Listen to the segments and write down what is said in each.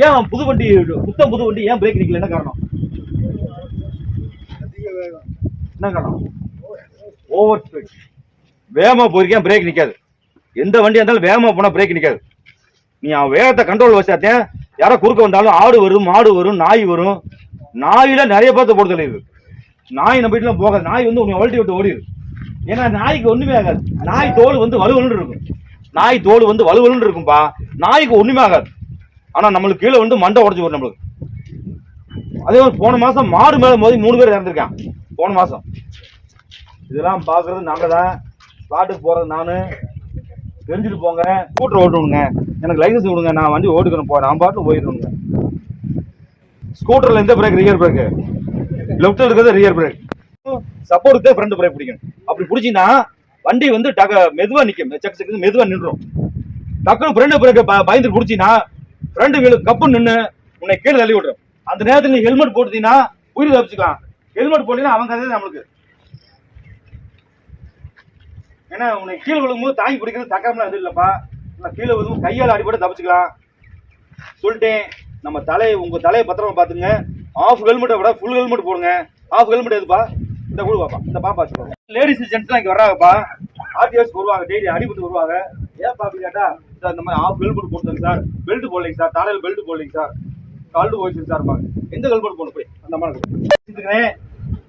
ஏன் புது வண்டி புது வண்டி ஏன் பிரேக் நிக்கல? என்ன காரணம்? என்ன காரணம்? Over speed. வேகமா போயிருக்கேன், பிரேக் நிக்காது. எந்த வண்டியா இருந்தாலும் வேகமா போனா பிரேக் நிக்காது. நீ அவன் வேகத்தை கண்ட்ரோல் வச்சாத்தேன். யாரோ குறுக்க வந்தாலும் ஆடு வரும், மாடு வரும், நாய் வரும். நாயில நிறைய பார்த்து போட்டு தள்ளிடுது. நாய் நம்ம வீட்டுல போகாது. நாய் வந்து உன்னை வளர்த்தி விட்டு ஓடிடுது. ஏன்னா நாய்க்கு ஒண்ணுமே ஆகாது. நாய் தோல் வந்து வலுவலுன்னு இருக்கும். நாய் தோல் வந்து வலுவலுன்னு இருக்கும்பா. நாய்க்கு ஒண்ணுமே ஆகாது. ஆனா நம்மளுக்கு கீழே வந்து மண்டை உடச்சு வரும் நம்மளுக்கு. அதே மாதிரி போன மாசம் மாடு மேல மோதி 3 பேர் இறந்துருக்கான். போன மாசம். இதெல்லாம் பாக்குறது நாங்க தான். ஸ்பாட்டுக்கு போறது நானு. தெரிஞ்சுட்டு போங்க. ஸ்கூட்டர் ஓட்டணுங்க. எனக்கு லைசன்ஸ் கொடுங்க, நான் வண்டி ஓட்டுக்கிறேன். போறேன், நான் பாட்டு போயிடணுங்க. ஸ்கூட்டர்ல எந்த பிரேக்? Rear break. லெஃப்ட் இருக்கிறது ரியர் பிரேக். சப்போர்ட்டுக்கு ஃப்ரண்ட் பிரேக் பிடிக்கணும். அப்படி பிடிச்சின்னா வண்டி வந்து மெதுவா நிக்கும். செக் மெதுவா நின்றும். டக்குனு ஃப்ரண்ட் பிரேக் பயந்து பிடிச்சின்னா ஃப்ரண்ட் வீல் கப்பு நின்று உன்னை கீழே தள்ளி விட்டுரும். அந்த நேரத்தில் நீ ஹெல்மெட் போட்டுட்டீங்கன்னா உயிர் தப்பிச்சுக்கலாம். ஹெல்மெட் போட்டீங்கன்னா அவங்க கதை நம்மளுக்கு. ஏன்னா உன்னை கீழே விழும்போது தாங்கி பிடிக்கிறது தக்கம்லாம் எதுவும் இல்லப்பா. கீழே விழுவும் கையால் அடிபட தப்பிச்சுக்கலாம் சொல்லிட்டேன். நம்ம உங்க தலையை பத்திரமா பாத்துங்க. ஆஃப் ஹெல்மெட்டை விட ஃபுல் ஹெல்மெட் போடுங்க. ஆஃப் ஹெல்மெட் எதுப்பா? இந்த கூட பாப்பா, இந்த பாப்பா வச்சுக்கோங்க. லேடிஸ் ஜென்ட்ஸ்லாம் இங்க வர்றாங்கப்பா. ஆர்டிஎஸ் வருவாங்க, டெய்லி அடிபட்டு வருவாங்க. ஏப்பா அப்படி கேட்டா இந்த மாதிரி ஆஃப் ஹெல்மெட் போட்டுங்க சார், பெல்ட் போடலைங்க சார், தலையில பெல்ட் போடலைங்க சார், கால்டு போயிடுச்சு சார். எந்த ஹெல்மெட் போடணும் போய் அந்த மாதிரி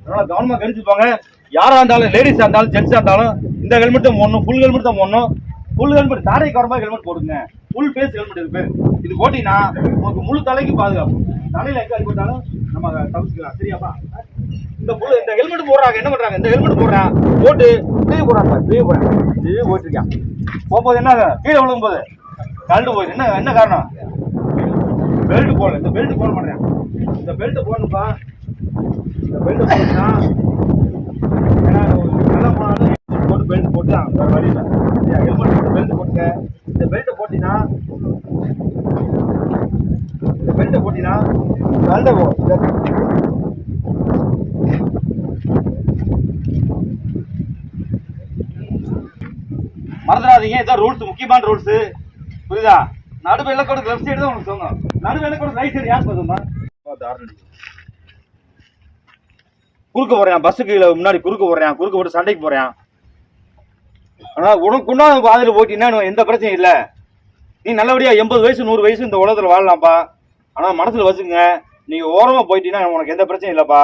அதனால கவனமா கணிச்சுப்பாங்க. யாரா இருந்தாலும், லேடிஸா இருந்தாலும், ஜென்ஸா இருந்தாலும் இந்த ஹெல்மெட் தான் போடணும். ஃபுல் ஹெல்மெட் தான் போடணும். ஃபுல் ஹெல்மெட் தாடைக்கு வரமா ஹெல்மெட் போடுங்க. ஃபுல் ஃபேஸ் ஹெல்மெட் இது பேர். இது போட்டீங்கன்னா உங்களுக்கு முழு தலைக்கு பாதுகாப்பு. தலையில எங்க அடிபட்டாலும் நம்ம தவிர்த்துக்கலாம். சரியாப்பா? இந்த ஹெல்மெட் போடுறாங்க. என்ன பண்றாங்க? இந்த ஹெல்மெட் போடுறான் போட்டு இப்படியே போடுறாங்க. இப்படியே போயிட்டு போகும்போது என்ன கீழே விழுகும் போது கலந்து போயிடுது. என்ன காரணம்? பெல்ட் போடல. இந்த பெல்ட் போட மாட்டேன். இந்த பெல்ட் போடணும்ப்பா. இந்த பெல்ட் போட்டுன்னா ஏன்னா நல்லா போனாலும் போட்டு பெல்ட் போட்டு வேற வழி இல்லை. ஹெல்மெட் போட்டு பெல்ட் போட்டுங்க. இந்த பெல்ட் போட்டீங்கன்னா கலந்து மறந்துடாதீங்க. இதான் ரூல்ஸ், முக்கியமான ரூல்ஸ். புரியுதா? நடு வெள்ளக்கோடு லெஃப்ட் சைடு தான் உங்களுக்கு சொன்னோம். நடு வெள்ளக்கோடு ரைட் சைடு யார் பார்த்தோம்னா குறுக்க போறேன். பஸ்ஸுக்கு முன்னாடி குறுக்க போறேன். குறுக்க போட்டு சண்டைக்கு போறேன். ஆனா உனக்குன்னா பாதையில போட்டீங்கன்னா எந்த பிரச்சனையும் இல்லை. நீ நல்லபடியா 80 வயசு 100 வயசு இந்த உலகத்துல வாழலாம்ப்பா. ஆனா மனசுல வச்சுங்க, நீங்க ஓரமா போயிட்டீங்கன்னா உனக்கு எந்த பிரச்சனையும் இல்லப்பா.